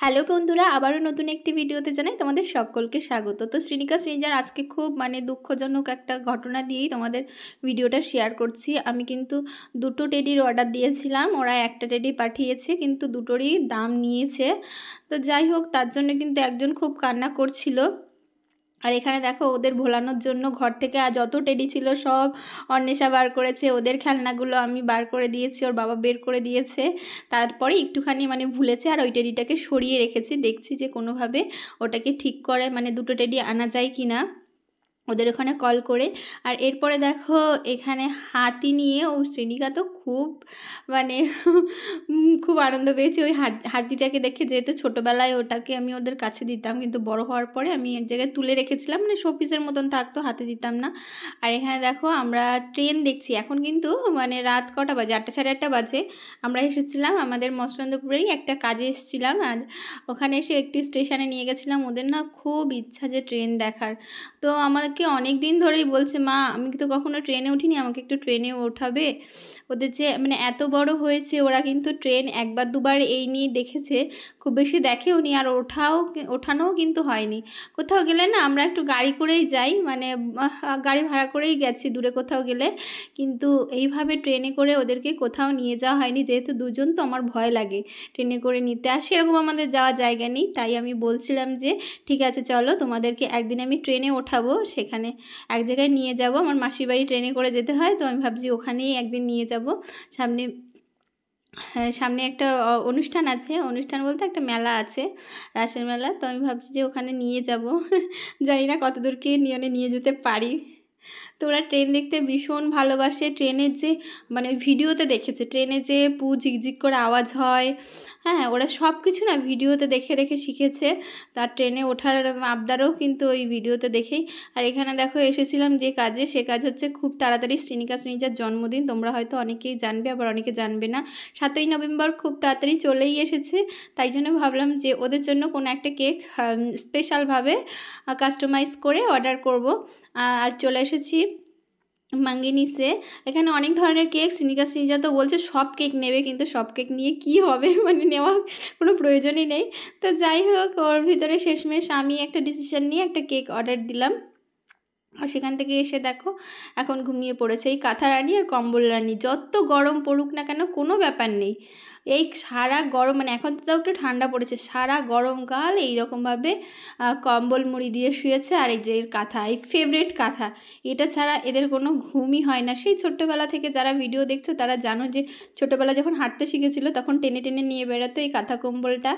Hello বন্ধুরা, আবারও নতুন একটি ভিডিওতে জানাই তোমাদের সকলকে স্বাগত। তো শ্রীনিকা শ্রীজার আজকে খুব দুঃখজনক একটা ঘটনা দিয়েই তোমাদের ভিডিওটা শেয়ার করছি। আমি কিন্তু দুটো টেডির অর্ডার দিয়েছিলাম, ওরা একটা টেডি পাঠিয়েছে কিন্তু দুটোরই দাম নিয়েছে। তো যাই হোক, তার জন্য কিন্তু একজন খুব কান্না করছিল। আর এখানে দেখো, ওদের ভোলানোর জন্য ঘর থেকে যত টেডি ছিল সব অন্বেষা বার করেছে, ওদের খেলনাগুলো আমি বার করে দিয়েছি, ওর বাবা বের করে দিয়েছে। তারপরে একটুখানি ভুলেছে, আর ওই টেডিটাকে সরিয়ে রেখেছি, দেখছি যে কোনোভাবে ওটাকে ঠিক করে দুটো টেডি আনা যায় কি না ওদের ওখানে কল করে। আর এরপরে দেখো, এখানে হাতি নিয়ে ও শ্রেণিকা তো খুব খুব আনন্দ পেয়েছি ওই হাতিটাকে দেখে। যেহেতু ছোটোবেলায় ওটাকে আমি ওদের কাছে দিতাম, কিন্তু বড় হওয়ার পরে আমি এক জায়গায় তুলে রেখেছিলাম, শোপিসের মতন থাকতো, হাতে দিতাম না। আর এখানে দেখো, আমরা ট্রেন দেখছি। এখন কিন্তু রাত কটা বাজে, 8টা সাড়ে 8টা বাজে। আমরা এসেছিলাম আমাদের মসলন্দপুরেই একটা কাজে এসেছিলাম, আর ওখানে এসে একটি স্টেশনে নিয়ে গেছিলাম। ওদের না খুব ইচ্ছা যে ট্রেন দেখার। তো আমাকে অনেক দিন ধরেই বলছে, মা আমি তো কখনো ট্রেনে উঠিনি, আমাকে একটু ট্রেনে ওঠাবে। ওদের যে এত বড় হয়েছে, ওরা কিন্তু ট্রেন একবার দুবার এই নিয়ে দেখেছে, খুব বেশি দেখেও নি। আর ওঠানোও কিন্তু হয়নি। কোথাও গেলে না আমরা একটু গাড়ি করেই যাই, গাড়ি ভাড়া করেই গেছি দূরে কোথাও গেলে, কিন্তু এইভাবে ট্রেনে করে ওদেরকে কোথাও নিয়ে যাওয়া হয়নি। যেহেতু দুজন, তো আমার ভয় লাগে ট্রেনে করে নিতে, আর সেরকম আমাদের যাওয়ার জায়গা নেই। তাই আমি বলছিলাম যে ঠিক আছে চলো, তোমাদেরকে একদিন আমি ট্রেনে ওঠাবো, সেখানে এক জায়গায় নিয়ে যাব। আমার মাসির বাড়ি ট্রেনে করে যেতে হয়, তো আমি ভাবছি ওখানেই একদিন নিয়ে যাব। সামনে একটা অনুষ্ঠান আছে, অনুষ্ঠান বলতে একটা মেলা আছে, রাসের মেলা। তো আমি ভাবছি যে ওখানে নিয়ে যাব। জানি না কতদূর কি নিয়ে যেতে পারি। তো ওরা ট্রেন দেখতে ভীষণ ভালোবাসে। ট্রেনের যে ভিডিওতে দেখেছে, ট্রেনে যে পু ঝিকঝিক করে আওয়াজ হয়, হ্যাঁ, ওরা সব কিছু না ভিডিওতে দেখে দেখে শিখেছে। তার ট্রেনে ওঠার আবদারও কিন্তু ওই ভিডিওতে দেখেই। আর এখানে দেখো, এসেছিলাম যে কাজে, সে কাজ হচ্ছে খুব তাড়াতাড়ি শ্রীনিকা শ্রীজার জন্মদিন। তোমরা হয়তো অনেকেই জানবে, আবার অনেকে জানবে না। 7ই নভেম্বর খুব তাড়াতাড়ি চলেই এসেছে। তাই জন্য ভাবলাম যে ওদের জন্য কোনো একটা কেক স্পেশালভাবে কাস্টমাইজ করে অর্ডার করব। আর চলে এসেছি মাঙ্গিনিসে। এখানে অনেক ধরনের কেক। শ্রীনিকা শ্রীজা তো বলছে সব কেক নেবে, কিন্তু সব কেক নিয়ে কি হবে, নেওয়া কোনো প্রয়োজনই নেই। তো যাই হোক, ওর ভিতরে শেষমেশ আমি একটা ডিসিশন নিয়ে একটা কেক অর্ডার দিলাম। আর সেখান থেকে এসে দেখো, এখন ঘুমিয়ে পড়েছে এই কাঁথা রানী আর কম্বল রানী। যত গরম পড়ুক না কেন, কোনো ব্যাপার নেই। এই সারা গরম এখন তো একটু ঠান্ডা পড়েছে, সারা গরমকাল এইরকমভাবে কম্বল মুড়ি দিয়ে শুয়েছে। আর এই যে কাঁথা, এই ফেভারিট কাঁথা, এটা ছাড়া এদের কোনো ঘুমই হয় না। সেই ছোট্টবেলা থেকে যারা ভিডিও দেখছো তারা জানো যে ছোটোবেলা যখন হাঁটতে শিখেছিল, তখন টেনে টেনে নিয়ে বেরোতো এই কাঁথা কম্বলটা।